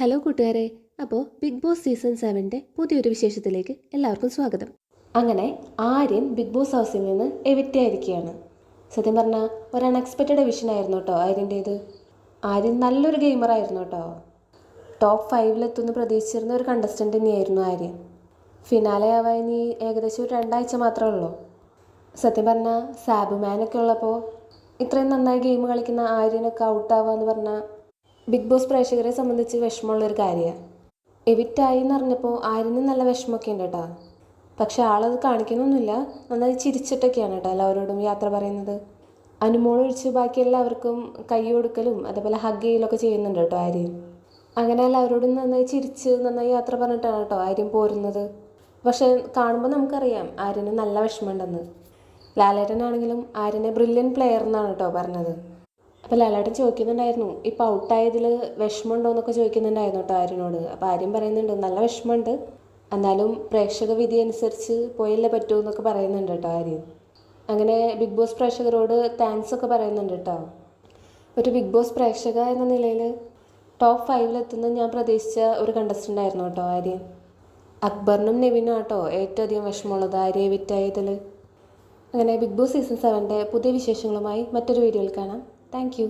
Hello കൂട്ടുകാരെ. അപ്പോൾ big boss season 7ൻ്റെ പുതിയൊരു വിശേഷത്തിലേക്ക് എല്ലാവർക്കും സ്വാഗതം. അങ്ങനെ ആര്യൻ ബിഗ് ബോസ് ഹൗസിൽ നിന്ന് എവിക്റ്റായിരിക്കുകയാണ്. സത്യം പറഞ്ഞാൽ ഒരു അൺഎക്സ്പെക്റ്റഡ് വിഷനായിരുന്നു കേട്ടോ ആര്യൻ്റേത്. ആര്യൻ നല്ലൊരു ഗെയിമറായിരുന്നു കേട്ടോ. ടോപ്പ് 5 പ്രതീക്ഷിച്ചിരുന്ന ഒരു കണ്ടസ്റ്റൻ്റ് തന്നെയായിരുന്നു ആര്യൻ. ഫിനാലെ ആവാൻ ഇനി ഏകദേശം ഒരു 2 ആഴ്ച മാത്രമേ ഉള്ളൂ. സത്യം പറഞ്ഞാൽ സാബുമാനൊക്കെ ഉള്ളപ്പോൾ ഇത്രയും നന്നായി ഗെയിം കളിക്കുന്ന ആര്യനൊക്കെ ഔട്ടാവുക എന്ന് പറഞ്ഞാൽ ബിഗ് ബോസ് പ്രേക്ഷകരെ സംബന്ധിച്ച് വിഷമമുള്ളൊരു കാര്യമാണ്. എവിക്റ്റായി എന്ന് പറഞ്ഞപ്പോൾ ആര്യനും നല്ല വിഷമമൊക്കെ ഉണ്ട് കേട്ടോ. പക്ഷെ ആളത് കാണിക്കുന്നൊന്നുമില്ല, നന്നായി ചിരിച്ചിട്ടൊക്കെയാണ് കേട്ടോ എല്ലാവരോടും യാത്ര പറയുന്നത്. അനുമോളൊഴിച്ച് ബാക്കി എല്ലാവർക്കും കൈ കൊടുക്കലും അതേപോലെ ഹഗ് ചെയ്യലൊക്കെ ചെയ്യുന്നുണ്ട് കേട്ടോ ആര്യൻ. അങ്ങനെ എല്ലാവരോടും നന്നായി ചിരിച്ച് നന്നായി യാത്ര പറഞ്ഞിട്ടാണ് കേട്ടോ ആര്യൻ പോരുന്നത്. പക്ഷെ കാണുമ്പോൾ നമുക്കറിയാം ആര്യന് നല്ല വിഷമമുണ്ടെന്ന്. ലാലേട്ടനാണെങ്കിലും ആര്യനെ ബ്രില്യൻ പ്ലെയർ എന്നാണ് കേട്ടോ പറഞ്ഞത്. അപ്പോൾ ലാലേട്ടൻ ചോദിക്കുന്നുണ്ടായിരുന്നു ഇപ്പോൾ ഔട്ടായതിൽ വിഷമമുണ്ടോ എന്നൊക്കെ ചോദിക്കുന്നുണ്ടായിരുന്നു കേട്ടോ ആര്യനോട്. അപ്പോൾ ആര്യൻ പറയുന്നുണ്ട് നല്ല വിഷമമുണ്ട്, എന്നാലും പ്രേക്ഷക വിധി അനുസരിച്ച് പോയല്ലേ പറ്റൂ എന്നൊക്കെ പറയുന്നുണ്ട് കേട്ടോ ആര്യൻ. അങ്ങനെ ബിഗ് ബോസ് പ്രേക്ഷകരോട് താങ്ക്സ് ഒക്കെ പറയുന്നുണ്ട് കേട്ടോ. ഒരു ബിഗ് ബോസ് പ്രേക്ഷക എന്ന നിലയിൽ ടോപ്പ് 5 ഞാൻ പ്രതീക്ഷിച്ച ഒരു കണ്ടസ്റ്റൻ്റ് ആയിരുന്നു കേട്ടോ ആര്യൻ. അക്ബറിനും നെവിനും ആട്ടോ ഏറ്റവും അധികം വിഷമമുള്ളത് ആര്യ വിറ്റായതിൽ. അങ്ങനെ ബിഗ് ബോസ് സീസൺ 7ൻ്റെ പുതിയ വിശേഷങ്ങളുമായി മറ്റൊരു വീഡിയോയിൽ കാണാം. Thank you.